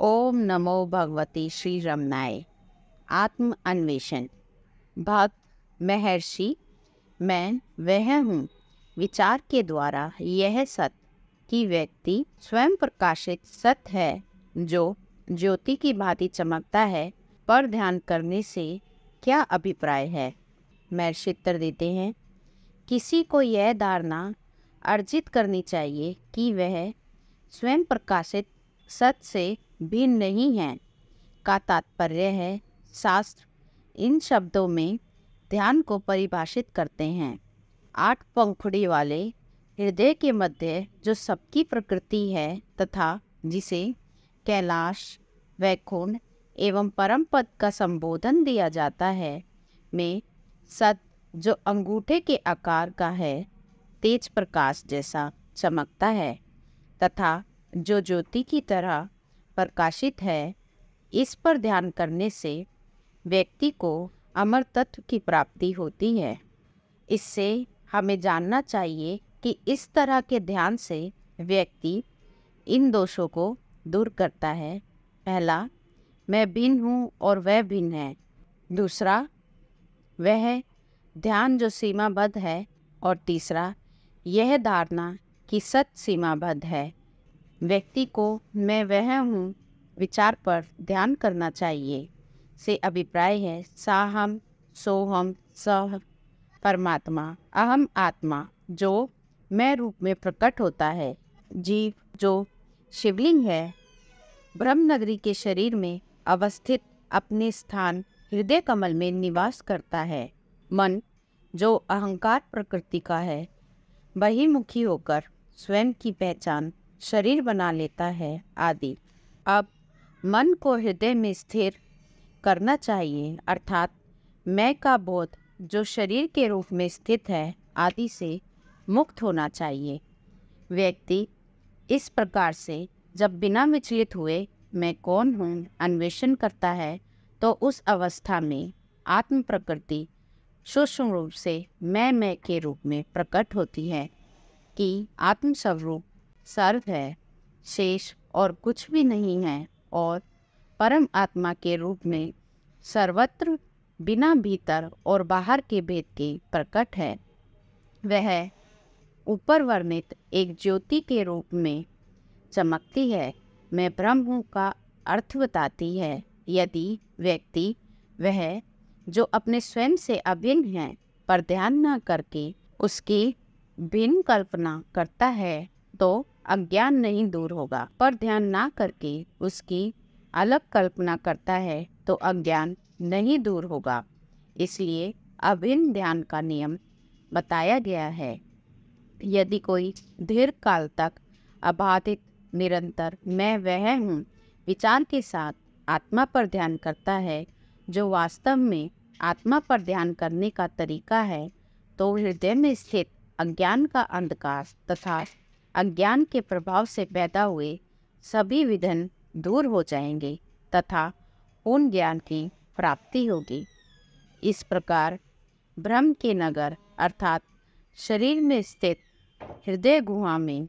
ओम नमो भगवती श्री रमनाय। आत्म अन्वेषण। भक्त महर्षि, मैं वह हूँ विचार के द्वारा यह सत्य कि व्यक्ति स्वयं प्रकाशित सत्य है जो ज्योति की भांति चमकता है, पर ध्यान करने से क्या अभिप्राय है। महर्षि उत्तर देते हैं, किसी को यह धारणा अर्जित करनी चाहिए कि वह स्वयं प्रकाशित सत्य से भिन्न नहीं है का तात्पर्य है शास्त्र इन शब्दों में ध्यान को परिभाषित करते हैं। 8 पंखुड़ी वाले हृदय के मध्य जो सबकी प्रकृति है तथा जिसे कैलाश, वैकुंठ एवं परम पद का संबोधन दिया जाता है, में सत्य जो अंगूठे के आकार का है, तेज प्रकाश जैसा चमकता है तथा जो ज्योति की तरह प्रकाशित है, इस पर ध्यान करने से व्यक्ति को अमर तत्व की प्राप्ति होती है। इससे हमें जानना चाहिए कि इस तरह के ध्यान से व्यक्ति इन दोषों को दूर करता है। पहला, मैं भिन्न हूँ और वह भिन्न है। दूसरा, वह ध्यान जो सीमाबद्ध है। और तीसरा, यह धारणा कि सत्य सीमाबद्ध है। व्यक्ति को मैं वह हूँ विचार पर ध्यान करना चाहिए। से अभिप्राय है साहम, सोहम, सह परमात्मा, अहम आत्मा जो मैं रूप में प्रकट होता है। जीव जो शिवलिंग है, ब्रह्म नगरी के शरीर में अवस्थित अपने स्थान हृदय कमल में निवास करता है। मन जो अहंकार प्रकृति का है, बहिर्मुखी होकर स्वयं की पहचान शरीर बना लेता है आदि। अब मन को हृदय में स्थिर करना चाहिए, अर्थात मैं का बोध जो शरीर के रूप में स्थित है आदि से मुक्त होना चाहिए। व्यक्ति इस प्रकार से जब बिना विचलित हुए मैं कौन हूँ अन्वेषण करता है, तो उस अवस्था में आत्म प्रकृति सूक्ष्म रूप से मैं के रूप में प्रकट होती है कि आत्म स्वरूप सर्व है, शेष और कुछ भी नहीं है और परम आत्मा के रूप में सर्वत्र बिना भीतर और बाहर के भेद के प्रकट है। वह ऊपर वर्णित एक ज्योति के रूप में चमकती है। मैं ब्रह्म हूँ का अर्थ बताती है। यदि व्यक्ति वह जो अपने स्वयं से अभिन्न है पर ध्यान न करके उसकी भिन्न कल्पना करता है, तो अज्ञान नहीं दूर होगा। पर ध्यान ना करके उसकी अलग कल्पना करता है तो अज्ञान नहीं दूर होगा। इसलिए अभिन्न ध्यान का नियम बताया गया है। यदि कोई दीर्घ काल तक अबाधित निरंतर मैं वह हूँ विचार के साथ आत्मा पर ध्यान करता है, जो वास्तव में आत्मा पर ध्यान करने का तरीका है, तो हृदय में स्थित अज्ञान का अंधकार तथा अज्ञान के प्रभाव से पैदा हुए सभी विघ्न दूर हो जाएंगे तथा पूर्ण ज्ञान की प्राप्ति होगी। इस प्रकार ब्रह्म के नगर अर्थात शरीर में स्थित हृदय गुहा में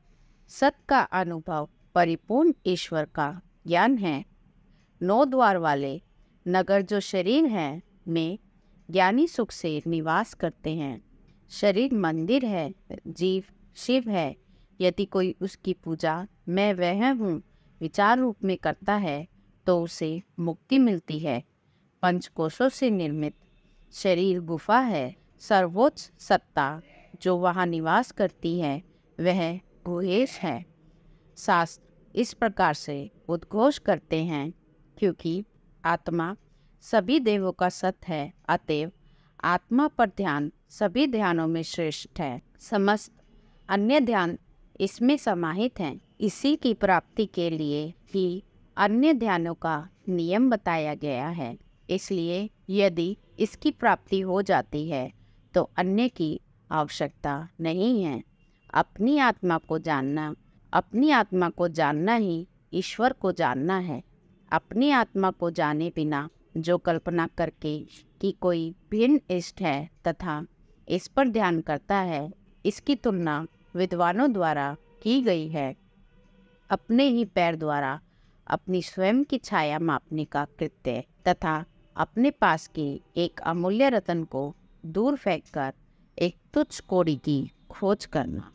सत का अनुभव परिपूर्ण ईश्वर का ज्ञान है। 9 द्वार वाले नगर जो शरीर है में ज्ञानी सुख से निवास करते हैं। शरीर मंदिर है, जीव शिव है। यदि कोई उसकी पूजा मैं वह हूँ विचार रूप में करता है, तो उसे मुक्ति मिलती है। पंचकोशों से निर्मित शरीर गुफा है। सर्वोच्च सत्ता जो वहाँ निवास करती है वह गुहेश है। शास्त्र इस प्रकार से उद्घोष करते हैं, क्योंकि आत्मा सभी देवों का सत्य है, अतएव आत्मा पर ध्यान सभी ध्यानों में श्रेष्ठ है। समस्त अन्य ध्यान इसमें समाहित हैं। इसी की प्राप्ति के लिए ही अन्य ध्यानों का नियम बताया गया है। इसलिए यदि इसकी प्राप्ति हो जाती है तो अन्य की आवश्यकता नहीं है। अपनी आत्मा को जानना ही ईश्वर को जानना है। अपनी आत्मा को जाने बिना जो कल्पना करके कि कोई भिन्न इष्ट है तथा इस पर ध्यान करता है, इसकी तुलना विद्वानों द्वारा की गई है। अपने ही पैर द्वारा अपनी स्वयं की छाया मापने का कृत्य तथा अपने पास के एक अमूल्य रत्न को दूर फेंककर एक तुच्छ कौड़ी की खोज करना।